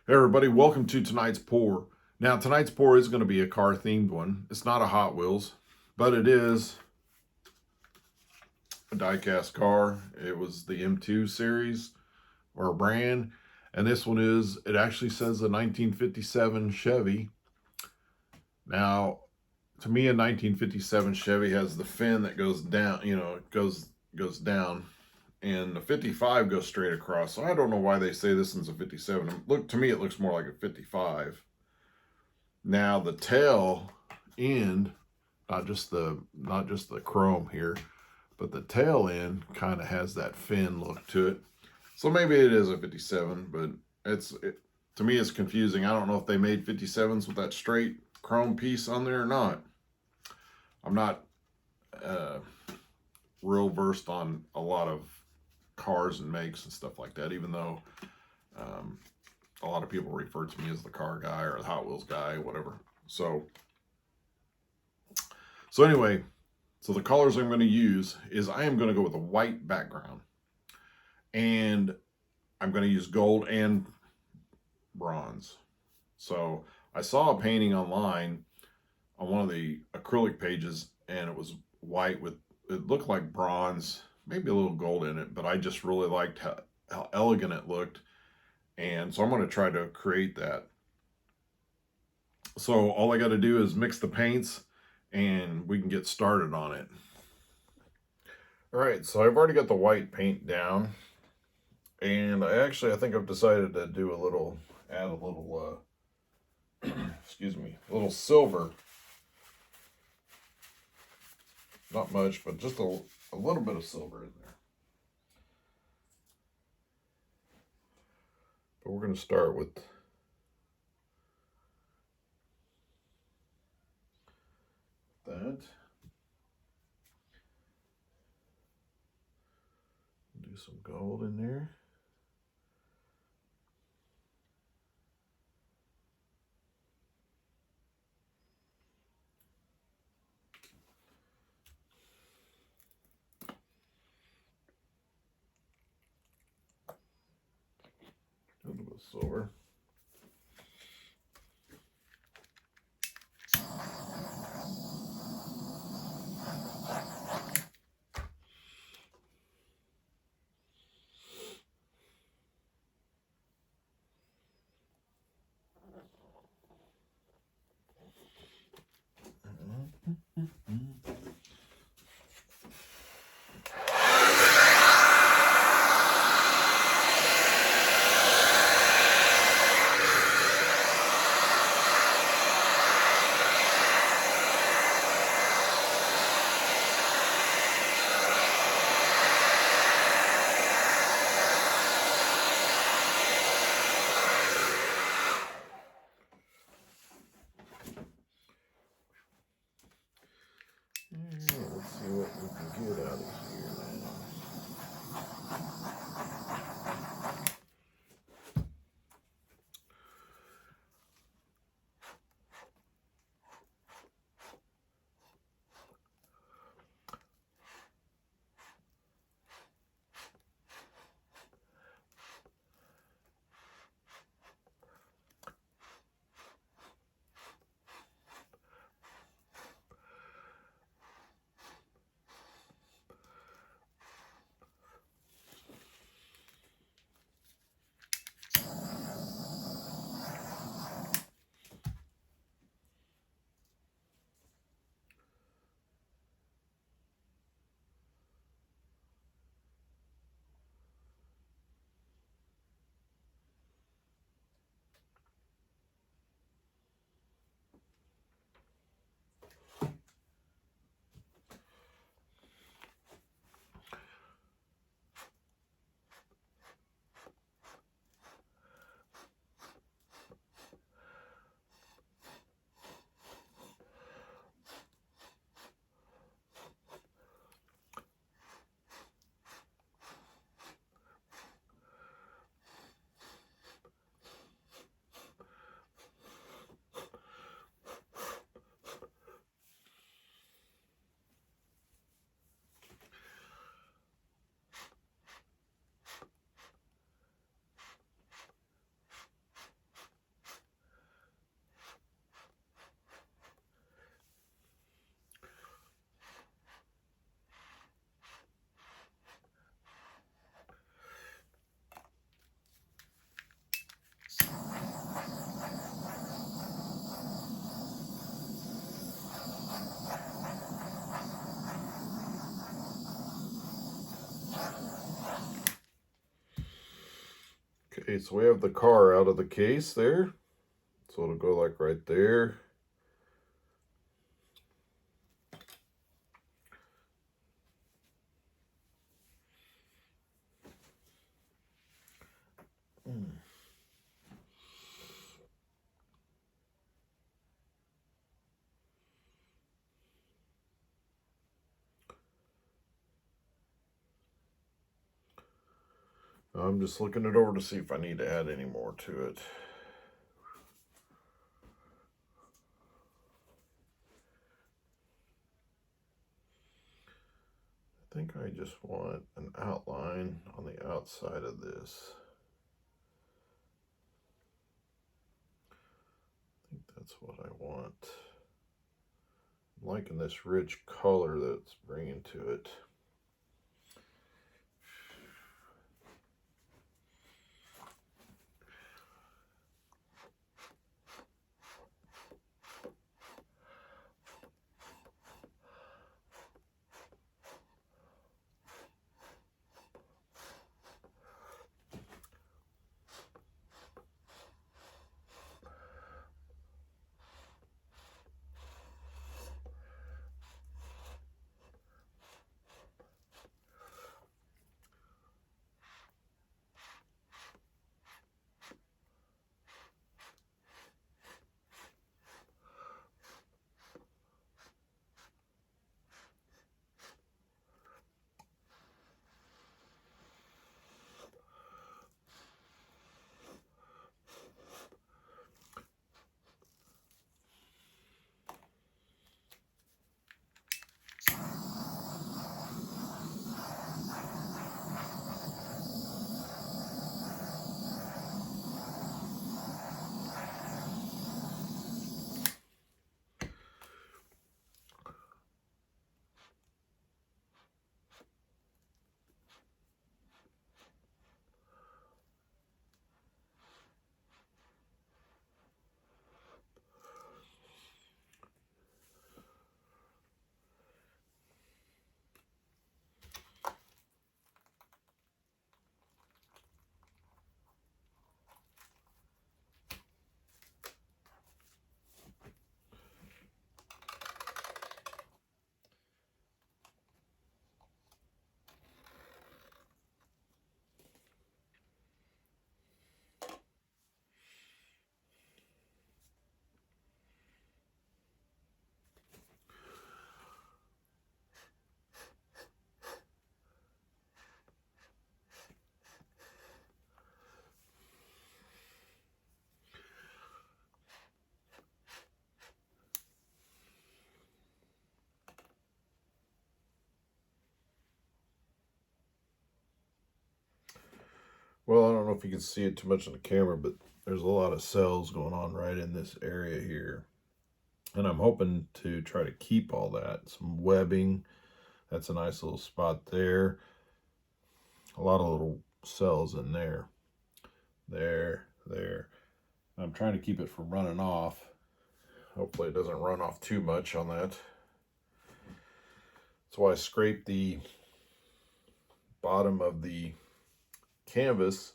Hey everybody, welcome to tonight's pour. Now tonight's pour is going to be a car themed one. It's not a Hot Wheels, but it is a die-cast car. It was the M2 series or brand, and this one it actually says a 1957 Chevy. Now, to me, a 1957 Chevy has the fin that goes down, it goes down, and the 55 goes straight across. So I don't know why they say this one's a 57. Look, to me, it looks more like a 55. Now the tail end, not just the chrome here, but the tail end kind of has that fin look to it. So maybe it is a 57, but to me it's confusing. I don't know if they made 57s with that straight chrome piece on there or not. I'm not real versed on a lot of cars and makes and stuff like that, even though a lot of people refer to me as the car guy or the Hot Wheels guy, whatever. So anyway, so the colors I'm going to use is I am going to go with a white background, and I'm going to use gold and bronze. So I saw a painting online on one of the acrylic pages, and it was white with, it looked like bronze, maybe a little gold in it, but I just really liked how elegant it looked. And so I'm going to try to create that. So all I got to do is mix the paints and we can get started on it. All right, so I've already got the white paint down, and I think I've decided to do add a little, excuse me, a little silver. Not much, but just a little bit of silver in there. But we're going to start with that. Do some gold in there. A little bit of silver. Okay, so we have the car out of the case there. So it'll go like right there. I'm just looking it over to see if I need to add any more to it. I think I just want an outline on the outside of this. I think that's what I want. I'm liking this rich color that it's bringing to it. Well, I don't know if you can see it too much on the camera, but there's a lot of cells going on right in this area here. And I'm hoping to try to keep all that. Some webbing. That's a nice little spot there. A lot of little cells in there. There. I'm trying to keep it from running off. Hopefully it doesn't run off too much on that. That's why I scraped the bottom of the canvas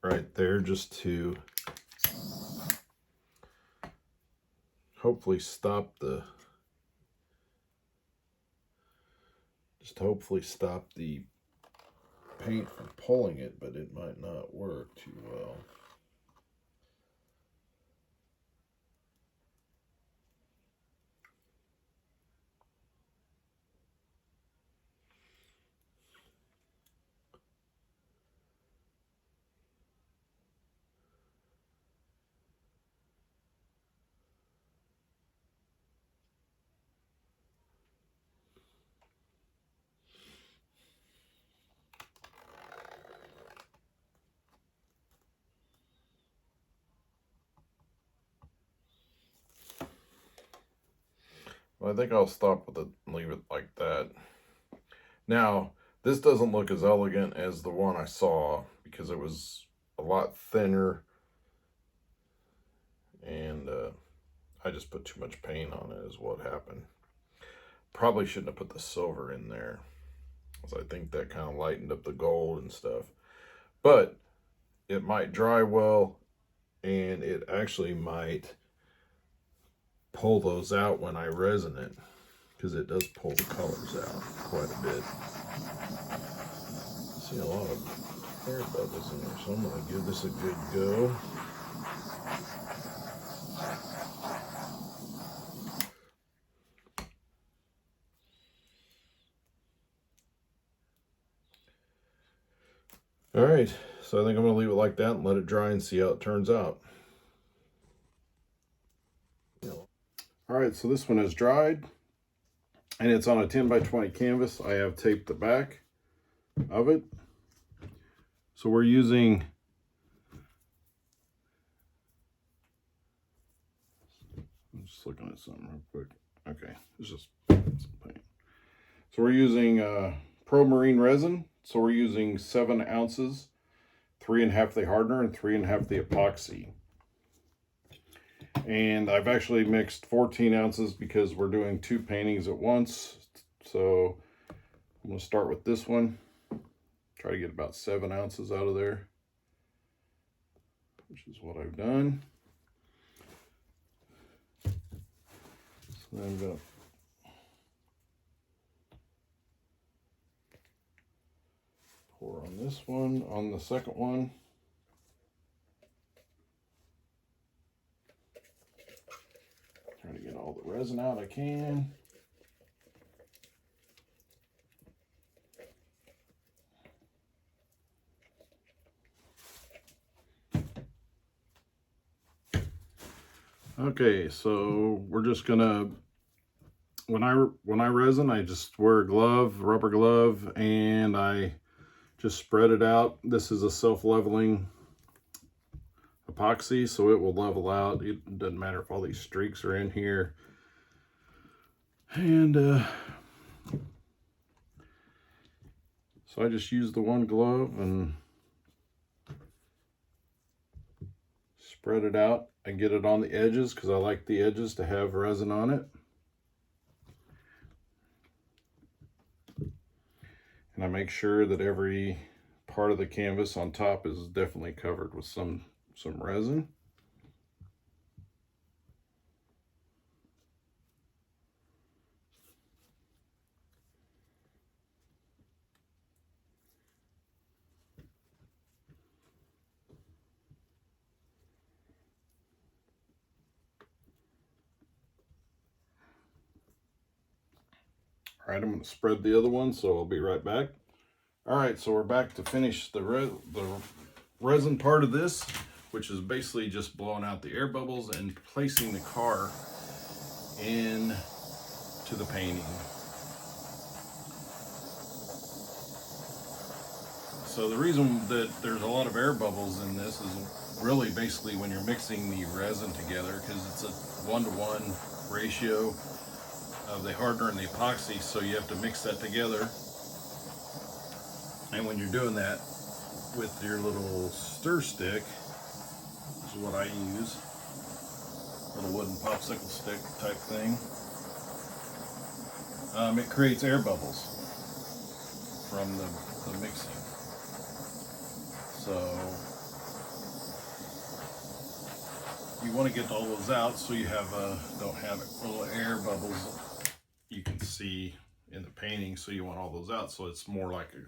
right there just to hopefully stop the paint from pulling it, but it might not work too well. Well, I think I'll stop with it and leave it like that. Now, this doesn't look as elegant as the one I saw because it was a lot thinner, and I just put too much paint on it is what happened. Probably shouldn't have put the silver in there, because I think that kind of lightened up the gold and stuff. but it might dry well, and it actually might pull those out when I resin it, because it does pull the colors out quite a bit. I see a lot of air bubbles in there, so I'm going to give this a good go. All right, so I think I'm going to leave it like that and let it dry and see how it turns out. All right, so this one is dried, and it's on a 10 by 20 canvas. I have taped the back of it. So we're using I'm just looking at something real quick. Okay, it's just some paint. So we're using Pro Marine resin. So we're using 7 ounces, 3.5 the hardener and 3.5 the epoxy. And I've actually mixed 14 ounces because we're doing 2 paintings at once. So I'm going to start with this one. Try to get about 7 ounces out of there, which is what I've done. So then I'm going to pour on this one, on the second one. Trying to get all the resin out I can. Okay, so we're just gonna, when I resin, I just wear a glove, rubber glove, and I just spread it out. This is a self-leveling epoxy, so it will level out. It doesn't matter if all these streaks are in here. And so I just use the one glove and spread it out. I get it on the edges because I like the edges to have resin on it. And I make sure that every part of the canvas on top is definitely covered with some resin. All right, I'm going to spread the other one, so I'll be right back. All right, so we're back to finish the resin part of this, which is basically just blowing out the air bubbles and placing the car in to the painting. So the reason that there's a lot of air bubbles in this is really basically when you're mixing the resin together, because it's a 1-to-1 ratio of the hardener and the epoxy, so you have to mix that together. And when you're doing that with your little stir stick, this is what I use, little wooden popsicle stick type thing, it creates air bubbles from the mixing. So you want to get all those out so you have don't have little air bubbles you can see in the painting. So you want all those out so it's more like a,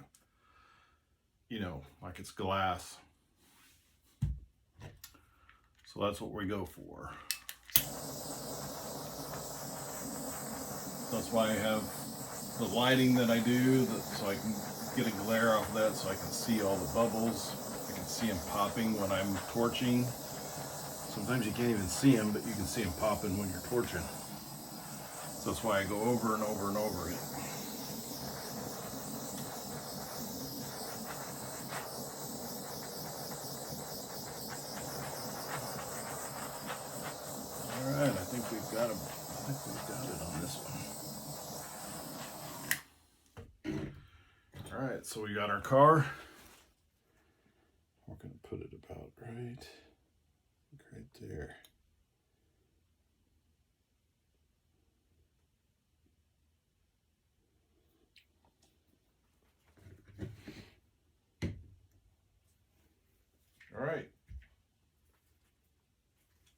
you know, like it's glass. So that's what we go for. That's why I have the lighting that I do, so I can get a glare off of that, so I can see all the bubbles. I can see them popping when I'm torching. Sometimes you can't even see them, but you can see them popping when you're torching. So that's why I go over and over and over it. All right, I think we've got it on this one. All right, so we got our car. We're gonna put it about right there. All right.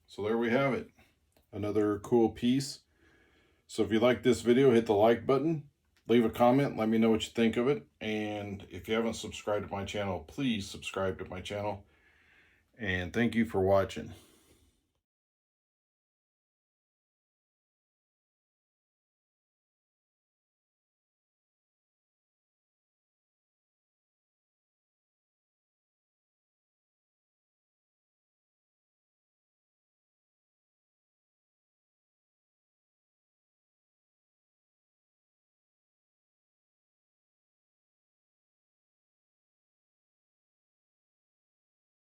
So there we have it. Another cool piece. So if you like this video, hit the like button. Leave a comment. Let me know what you think of it. And if you haven't subscribed to my channel, please subscribe to my channel. And thank you for watching.